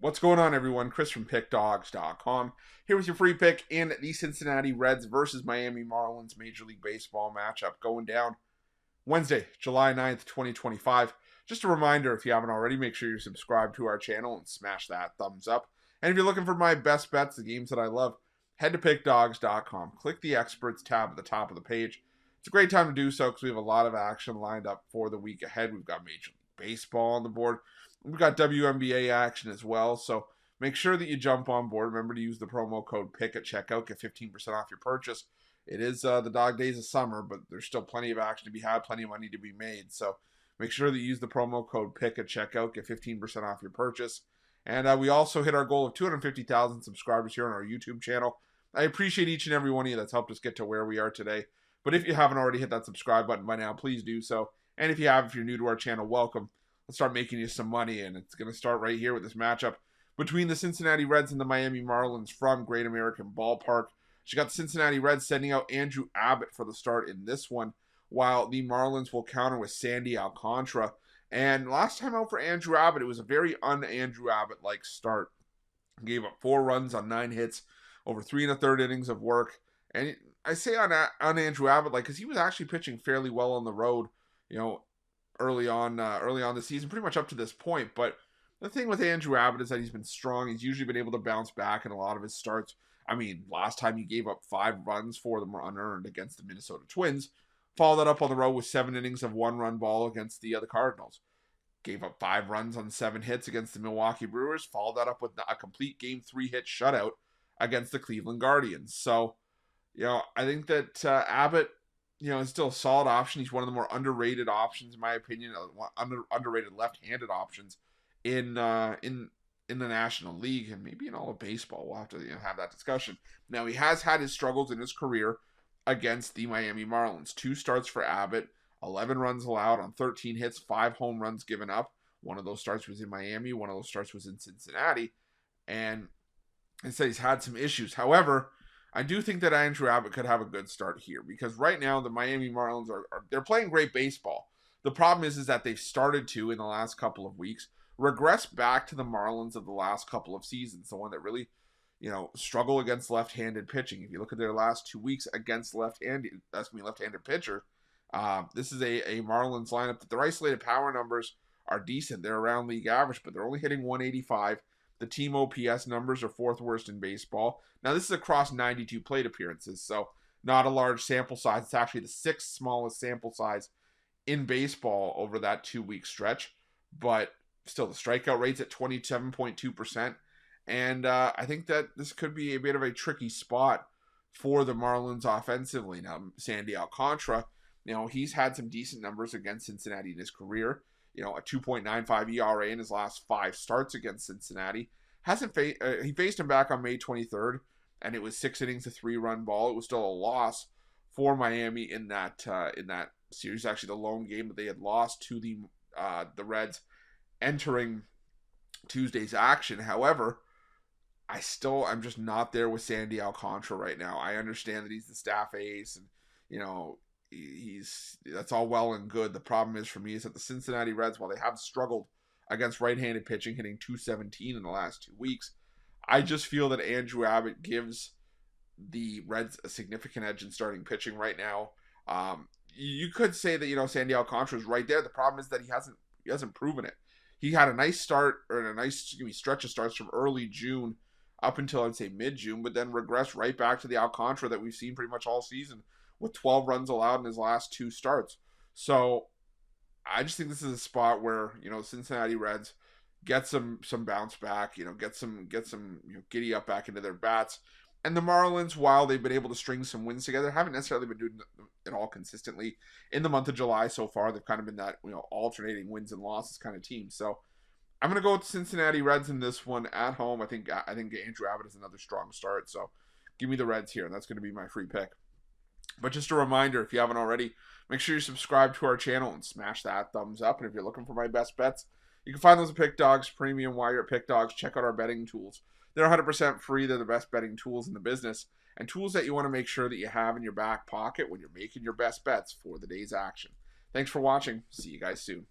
What's going on, everyone? Chris from Pickdawgz.com here with your free pick in the Cincinnati Reds versus Miami Marlins Major League Baseball matchup going down Wednesday, July 9th, 2025. Just a reminder, if you haven't already, make sure you're subscribed to our channel and smash that thumbs up. And if you're looking for my best bets, the games that I love, head to Pickdawgz.com. Click the Experts tab at the top of the page. It's a great time to do so because we have a lot of action lined up for the week ahead. We've got Major League Baseball on the board. We've got WNBA action as well, so make sure that you jump on board. Remember to use the promo code PICK at checkout, get 15% off your purchase. It is the dog days of summer, but there's still plenty of action to be had, plenty of money to be made. So make sure that you use the promo code PICK at checkout, get 15% off your purchase. And we also hit our goal of 250,000 subscribers here on our YouTube channel. I appreciate each and every one of you that's helped us get to where we are today. But if you haven't already hit that subscribe button by now, please do so. And if you have, if you're new to our channel, welcome. Let's start making you some money, and it's going to start right here with this matchup between the Cincinnati Reds and the Miami Marlins from Great American Ballpark. You got the Cincinnati Reds sending out Andrew Abbott for the start in this one, while the Marlins will counter with Sandy Alcantara. And last time out for Andrew Abbott, it was a very un-Andrew Abbott-like start. He gave up 4 runs on 9 hits, over 3 1/3 innings of work. And I say on Andrew Abbott, like, because he was actually pitching fairly well on the road, early on the season, pretty much up to this point. But the thing with Andrew Abbott is that he's been strong. He's usually been able to bounce back in a lot of his starts. I mean, last time he gave up 5 runs for them unearned against the Minnesota Twins. Followed that up on the road with 7 innings of 1-run ball against the Cardinals. Gave up 5 runs on 7 hits against the Milwaukee Brewers. Followed that up with a complete Game 3 hit shutout against the Cleveland Guardians. So, I think that Abbott, is still a solid option. He's one of the more underrated options, in my opinion, underrated left-handed options in the National League and maybe in all of baseball. We'll have to have that discussion. Now, he has had his struggles in his career against the Miami Marlins. 2 starts for Abbott, 11 runs allowed on 13 hits, 5 home runs given up. One of those starts was in Miami. One of those starts was in Cincinnati. And he said he's had some issues. However, I do think that Andrew Abbott could have a good start here because right now the Miami Marlins they're playing great baseball. The problem is that they've started to, in the last couple of weeks, regress back to the Marlins of the last couple of seasons, the one that really, struggle against left-handed pitching. If you look at their last 2 weeks against left-handed pitcher, this is a Marlins lineup that their isolated power numbers are decent. They're around league average, but they're only hitting 185. The team OPS numbers are 4th worst in baseball. Now, this is across 92 plate appearances, so not a large sample size. It's actually the 6th smallest sample size in baseball over that 2-week stretch. But still, the strikeout rate's at 27.2%. And I think that this could be a bit of a tricky spot for the Marlins offensively. Now, Sandy Alcantara, he's had some decent numbers against Cincinnati in his career. A 2.95 ERA in his last 5 starts against Cincinnati. He faced him back on May 23rd, and it was 6 innings, a 3-run ball. It was still a loss for Miami in that series. Actually, the lone game that they had lost to the Reds entering Tuesday's action. However, I'm just not there with Sandy Alcantara right now. I understand that he's the staff ace, and that's all well and good. The problem is for me is that the Cincinnati Reds, while they have struggled against right-handed pitching, hitting .217 in the last 2 weeks, I just feel that Andrew Abbott gives the Reds a significant edge in starting pitching right now. You could say that Sandy Alcantara is right there. The problem is that he hasn't proven it. He had a nice start, or a nice stretch of starts from early June up until I'd say mid-June, but then regressed right back to the Alcantara that we've seen pretty much all season, with 12 runs allowed in his last 2 starts. So I just think this is a spot where, Cincinnati Reds get some bounce back, get some giddy up back into their bats. And the Marlins, while they've been able to string some wins together, haven't necessarily been doing it all consistently. In the month of July so far, they've kind of been that, alternating wins and losses kind of team. So I'm going to go with the Cincinnati Reds in this one at home. I think Andrew Abbott is another strong start. So give me the Reds here, and that's going to be my free pick. But just a reminder, if you haven't already, make sure you subscribe to our channel and smash that thumbs up. And if you're looking for my best bets, you can find those at Pick Dawgz Premium. While you're at Pick Dawgz, check out our betting tools. They're 100% free. They're the best betting tools in the business, and tools that you want to make sure that you have in your back pocket when you're making your best bets for the day's action. Thanks for watching. See you guys soon.